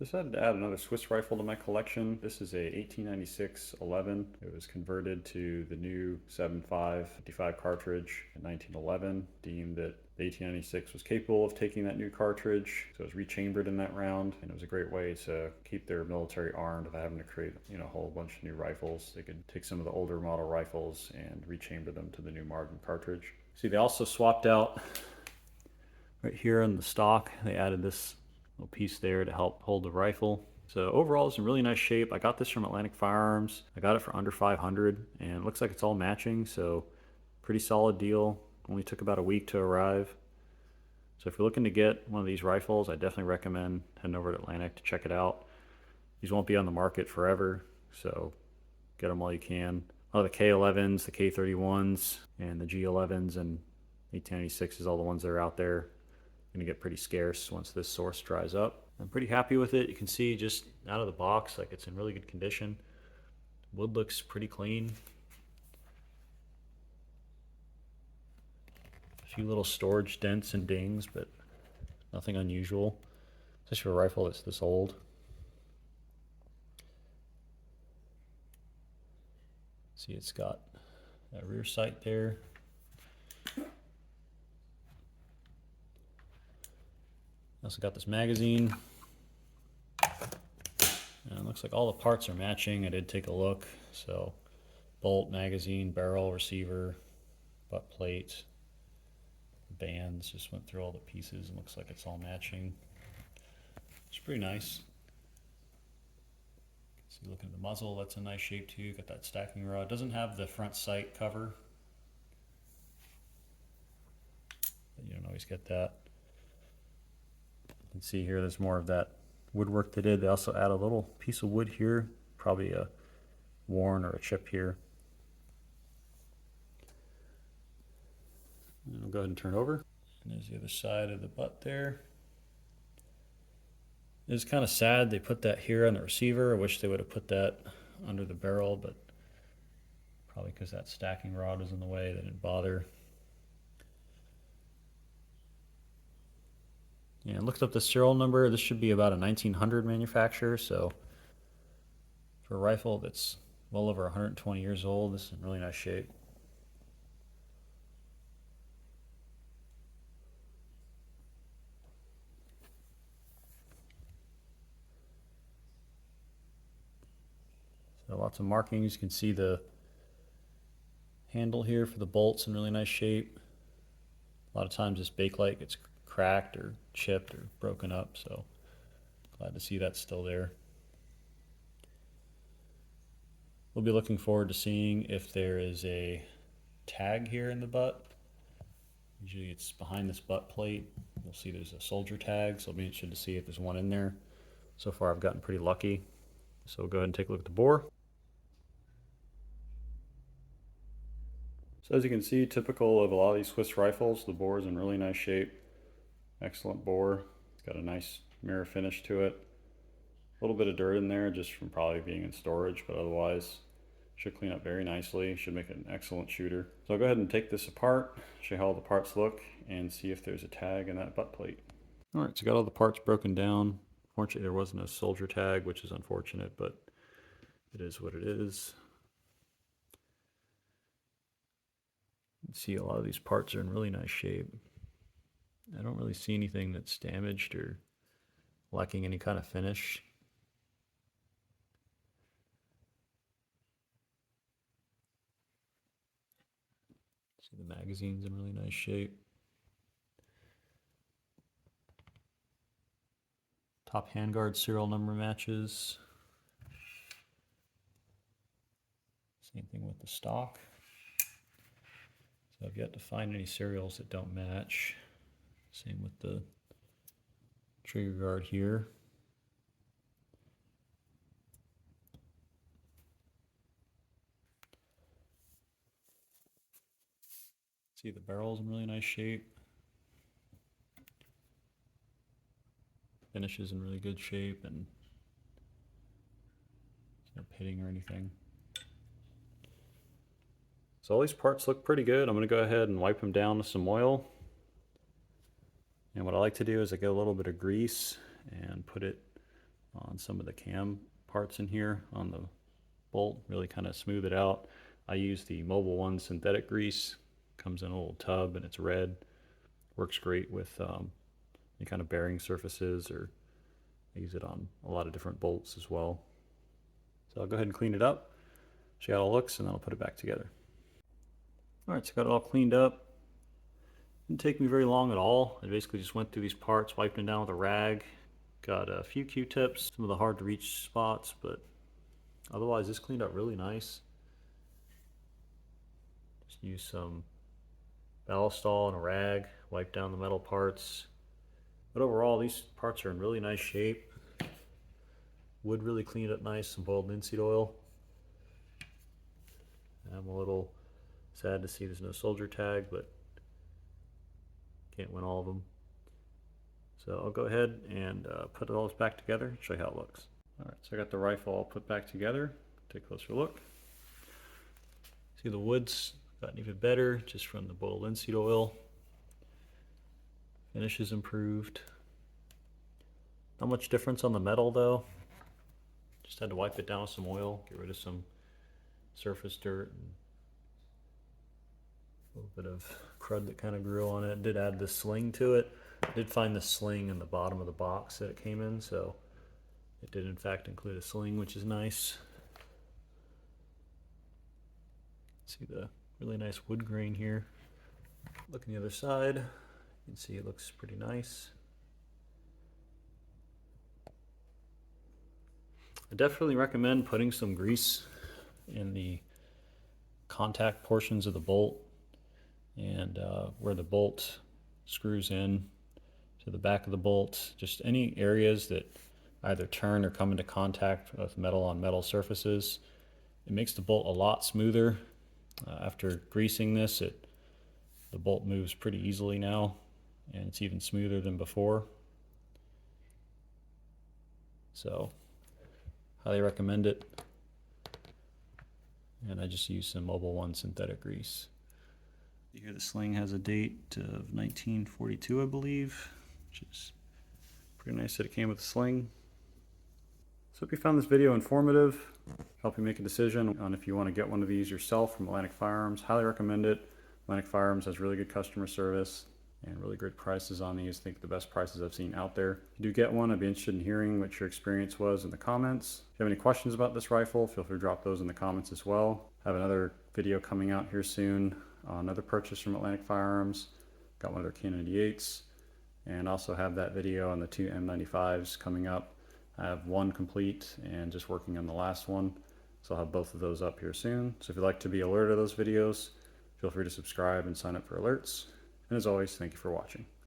Decided to add another Swiss rifle to my collection. This is a 1896 11. It was converted to the new 7.5 55 cartridge in 1911. Deemed that the 1896 was capable of taking that new cartridge, so it was rechambered in that round, and it was a great way to keep their military armed without having to create, a whole bunch of new rifles. They could take some of the older model rifles and rechamber them to the new modern cartridge. See, they also swapped out right here in the stock. They added this little piece there to help hold the rifle. So overall, it's in really nice shape. I got this from Atlantic Firearms. I got it for under 500, and it looks like it's all matching, so pretty solid deal. Only took about a week to arrive. So if you're looking to get one of these rifles, I definitely recommend heading over to Atlantic to check it out. These won't be on the market forever, so get them while you can. A lot of the K11s, the K31s, and the G11s and 1896s, all the ones that are out there, going to get pretty scarce once this source dries up. I'm pretty happy with it. You can see just out of the box, like, it's in really good condition. Wood looks pretty clean. A few little storage dents and dings, but nothing unusual, especially for a rifle that's this old. See, it's got that rear sight there. I also got this magazine, and it looks like all the parts are matching. I did take a look. So bolt, magazine, barrel, receiver, butt plate, bands, just went through all the pieces and looks like it's all matching. It's pretty nice. See, looking at the muzzle, that's in nice shape too. Got that stacking rod. Doesn't have the front sight cover, but you don't always get that. You can see here there's more of that woodwork they did. They also add a little piece of wood here, probably a worn or a chip here. And I'll go ahead and turn it over. And there's the other side of the butt there. It's kind of sad they put that here on the receiver. I wish they would have put that under the barrel, but probably because that stacking rod was in the way, they didn't bother. Yeah, I looked up the serial number. This should be about a 1900 manufacturer, so for a rifle that's well over 120 years old, this is in really nice shape. So lots of markings. You can see the handle here for the bolts in really nice shape. A lot of times this bakelite gets cracked or chipped or broken up, so glad to see that's still there. We'll be looking forward to seeing if there is a tag here in the butt. Usually it's behind this butt plate. You'll see there's a soldier tag, so I'll be interested to see if there's one in there. So far I've gotten pretty lucky. So we'll go ahead and take a look at the bore. So as you can see, typical of a lot of these Swiss rifles, the bore is in really nice shape. Excellent bore. It's got a nice mirror finish to it. A little bit of dirt in there just from probably being in storage, but otherwise should clean up very nicely. Should make it an excellent shooter. So I'll go ahead and take this apart, show you how all the parts look, and see if there's a tag in that butt plate. All right, so got all the parts broken down. Fortunately, there wasn't a soldier tag, which is unfortunate, but it is what it is. You can see a lot of these parts are in really nice shape. I don't really see anything that's damaged or lacking any kind of finish. See, the magazine's in really nice shape. Top handguard serial number matches. Same thing with the stock. So I've yet to find any serials that don't match. Same with the trigger guard here. See, the barrel's in really nice shape. Finish is in really good shape, and there's no pitting or anything. So all these parts look pretty good. I'm going to go ahead and wipe them down with some oil. And what I like to do is I get a little bit of grease and put it on some of the cam parts in here on the bolt, really kind of smooth it out. I use the Mobile One synthetic grease. Comes in a little tub and it's red. Works great with any kind of bearing surfaces, or I use it on a lot of different bolts as well. So I'll go ahead and clean it up, show you how it looks, and then I'll put it back together. Alright, so I got it all cleaned up. Didn't take me very long at all. I basically just went through these parts, wiped them down with a rag. Got a few Q-tips, some of the hard to reach spots, but otherwise this cleaned up really nice. Just use some Ballistol and a rag, wipe down the metal parts. But overall, these parts are in really nice shape. Wood really cleaned up nice, some boiled linseed oil. I'm a little sad to see there's no soldier tag, but can't win all of them. So I'll go ahead and put all this back together and show you how it looks. Alright, so I got the rifle all put back together. Take a closer look. See, the wood's gotten even better just from the boiled linseed oil. Finish is improved. Not much difference on the metal though. Just had to wipe it down with some oil, get rid of some surface dirt and a little bit of crud that kind of grew on it. Did add this sling to it. I did find the sling in the bottom of the box that it came in, so it did in fact include a sling, which is nice. See the really nice wood grain here. Look on the other side. You can see it looks pretty nice. I definitely recommend putting some grease in the contact portions of the bolt and where the bolt screws in to the back of the bolt. Just any areas that either turn or come into contact with metal on metal surfaces. It makes the bolt a lot smoother. After greasing this, the bolt moves pretty easily now, and it's even smoother than before. So, highly recommend it. And I just use some Mobile One synthetic grease. Here the sling has a date of 1942, I believe, which is pretty nice that it came with a sling. So if you found this video informative, help you make a decision on if you want to get one of these yourself from Atlantic Firearms, highly recommend it. Atlantic Firearms has really good customer service and really great prices on these. I think the best prices I've seen out there. If you do get one, I'd be interested in hearing what your experience was in the comments. If you have any questions about this rifle, feel free to drop those in the comments as well. I have another video coming out here soon on another purchase from Atlantic Firearms. Got one of their K98s, and also have that video on the two M95s coming up. I have one complete and just working on the last one, so I'll have both of those up here soon. So if you'd like to be alerted of those videos, feel free to subscribe and sign up for alerts. And as always, thank you for watching.